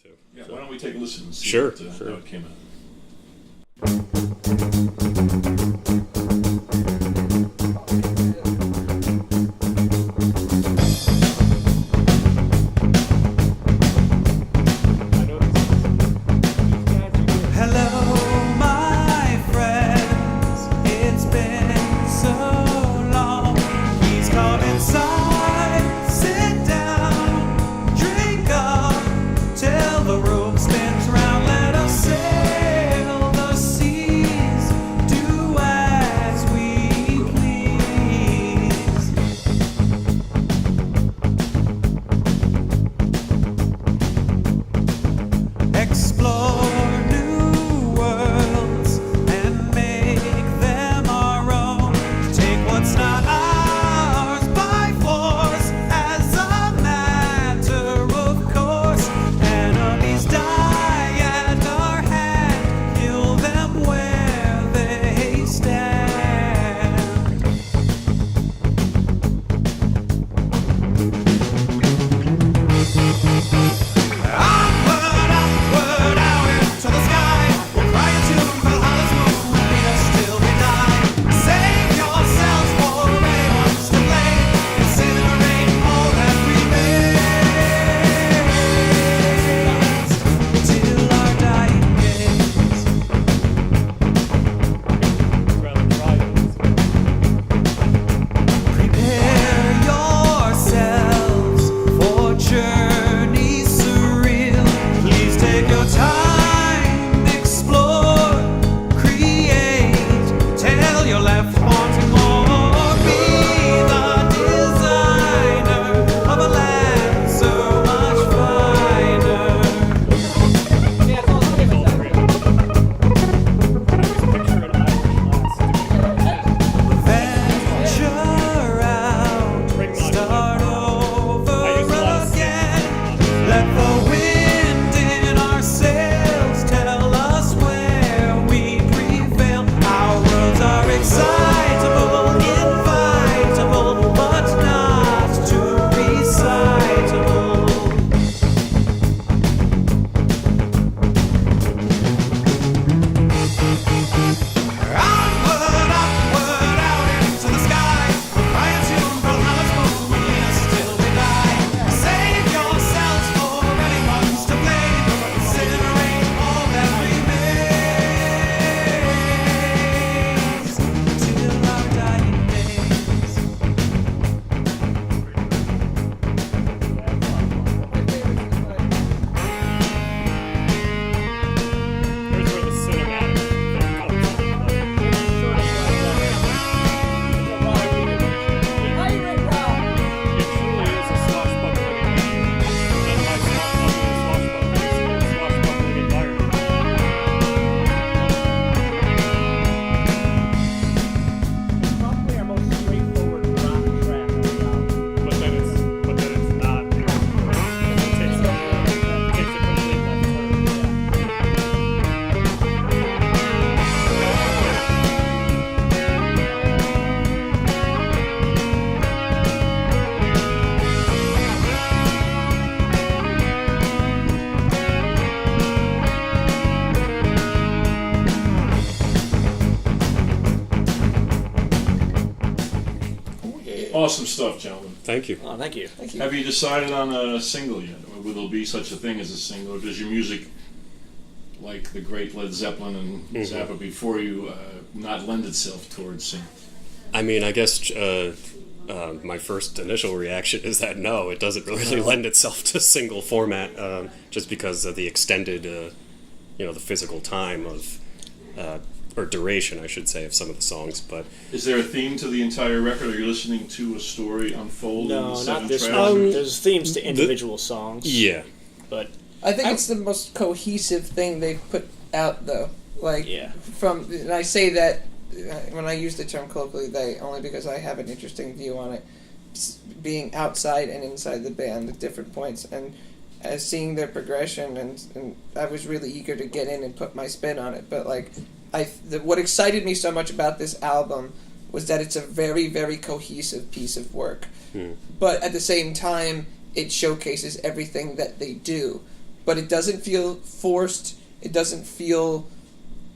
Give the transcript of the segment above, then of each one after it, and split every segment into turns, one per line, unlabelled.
too.
Yeah, why don't we take a listen and see
Sure.
how it came out. Awesome stuff, gentlemen.
Thank you.
Oh, thank you.
Have you decided on a single yet? Or will there be such a thing as a single? Or does your music, like the great Led Zeppelin and Zappa before you, not lend itself towards singles?
I mean, I guess my first initial reaction is that no, it doesn't really lend itself to single format, just because of the extended, the physical time of, or duration, I should say, of some of the songs. But
is there a theme to the entire record? Are you listening to a story unfold in the seven
not this
tracks?
one. There's themes to individual songs.
Yeah.
But
I think it's the most cohesive thing they've put out, though. Like, and I say that when I use the term colloquially, they, only because I have an interesting view on it, being outside and inside the band at different points, and seeing their progression, and I was really eager to get in and put my spin on it. But like, what excited me so much about this album was that it's a very, very cohesive piece of work. But at the same time, it showcases everything that they do. but it doesn't feel forced. It doesn't feel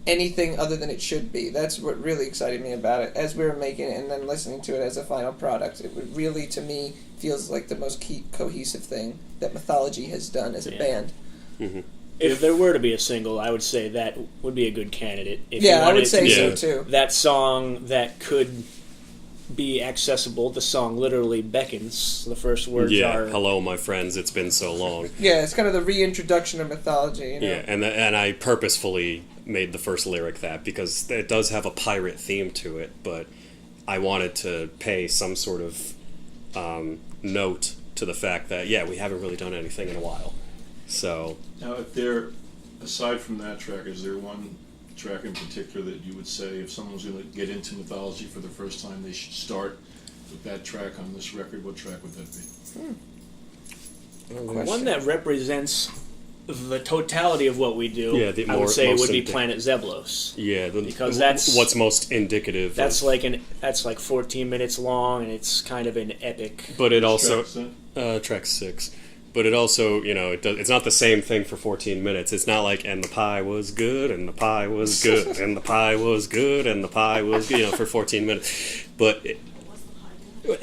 anything other than it should be. That's what really excited me about it as we were making it and then listening to it as a final product. It would really, to me, feels like the most cohesive thing that Mythology has done as a band.
Mm-hmm.
If there were to be a single, I would say that would be a good candidate. If
yeah, I would say so too.
That song that could be accessible. The song literally beckons. The first words are,
"Hello, my friends. It's been so long."
Yeah, it's kind of the reintroduction of Mythology. You know?
Yeah, and I purposefully made the first lyric that because it does have a pirate theme to it, but I wanted to pay some sort of note to the fact that we haven't really done anything in a while. So
now, aside from that track, is there one track in particular that you would say if someone's going to get into Mythology for the first time, they should start with that track on this record? What track would that be?
One that represents the totality of what we do.
Yeah,
I would say it would be Planet Zeblos.
Yeah,
because that's
what's most indicative.
That's like 14 minutes long, and it's kind of an epic.
But it also track 6. But it also, it's not the same thing for 14 minutes. It's not like, and the pie was good, and the pie was good, and the pie was good, and the pie was good, for 14 minutes. But, the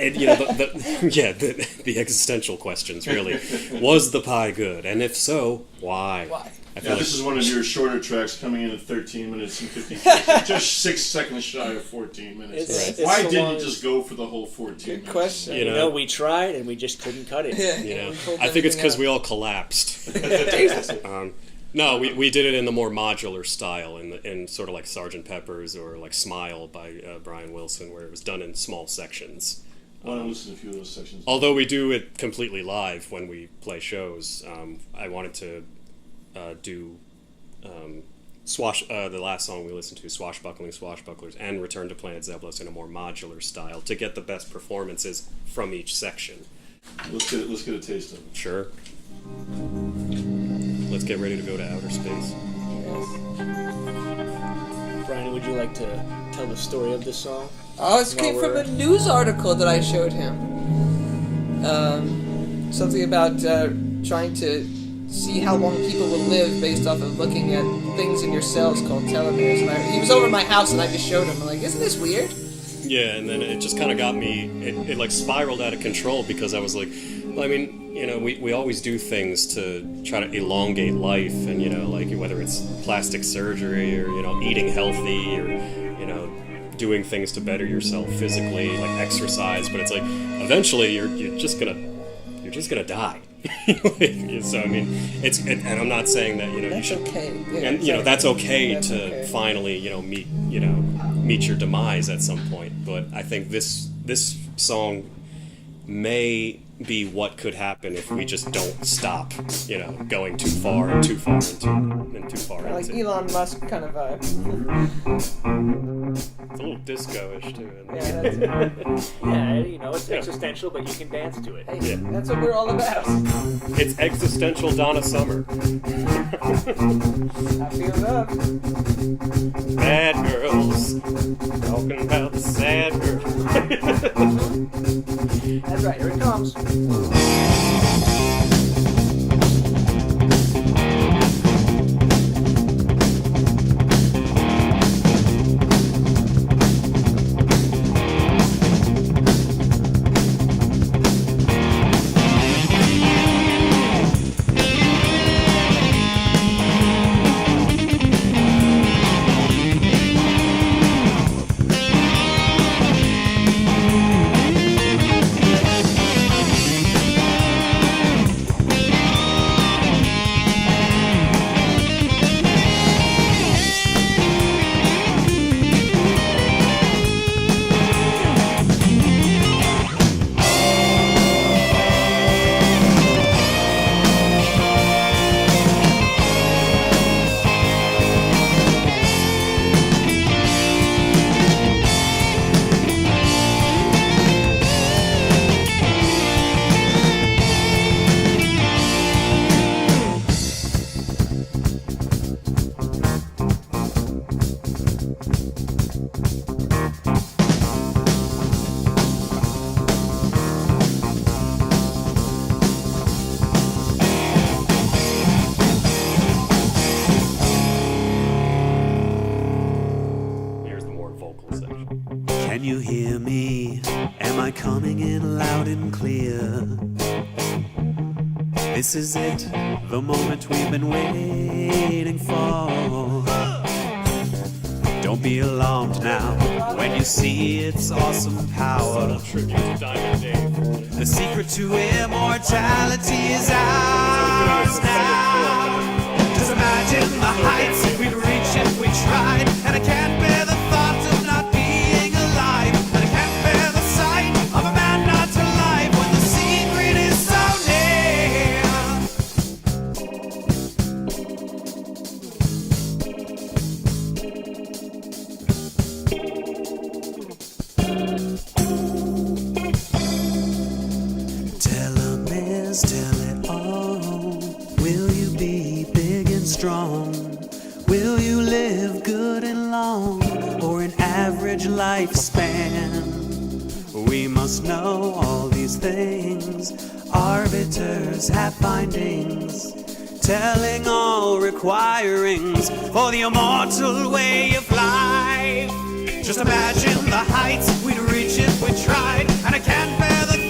existential questions, really. Was the pie good? And if so, why?
Why?
This is one of your shorter tracks coming in at 13 minutes and 50 seconds, just 6 seconds shy of 14 minutes. Why didn't you just go for the whole 14 minutes?
Good question.
We tried and we just couldn't cut it.
I think it's because we all collapsed. No, we did it in the more modular style, in sort of like Sgt. Pepper's or like Smile by Brian Wilson, where it was done in small sections.
I want to listen to a few of those sections.
Although we do it completely live when we play shows, I wanted to do the last song we listened to, Swashbuckling, Swashbucklers, and Return to Planet Zeblos in a more modular style to get the best performances from each section.
Let's get a taste of it.
Sure. Let's get ready to go to outer space.
Brynen, would you like to tell the story of this song?
Oh, it came from a news article that I showed him. Something about trying to see how long people will live based off of looking at things in your cells called telomeres. And he was over at my house and I just showed him. I'm like, isn't this weird?
Yeah, and then it just kind of got me, it like spiraled out of control because I was like, well, I mean, we always do things to try to elongate life and, like whether it's plastic surgery or, eating healthy or, doing things to better yourself physically, like exercise, but it's like, eventually you're just gonna die. So I mean, and I'm not saying that
that's
you should,
okay. Yeah,
and that's okay to finally meet your demise at some point. But I think this song may be what could happen if we just don't stop, going too far and too far and too far.
Like Elon Musk kind of vibe.
It's a little disco-ish too.
Yeah,
it's existential, but you can dance to it.
Hey, that's what we're all about.
It's existential Donna Summer.
I feel it up.
Bad girls talking about the sad girl.
That's right. Here it comes.
you hear me? Am I coming in loud and clear? This is it, the moment we've been waiting for. Don't be alarmed now when you see its awesome power. The secret to immortality is ours now. Just imagine the heights we'd reach if we tried, and I can't bear the thought of not being alive, and I can't bear the sight of a man not alive when the secret is so near. Telomeres tell it all. Will you be big and strong? Will you live good and long, or an average lifespan? We must know all these things. Arbiters have findings, telling all requirings for the immortal way of life. Just imagine the heights we'd reach if we tried, and I can't bear the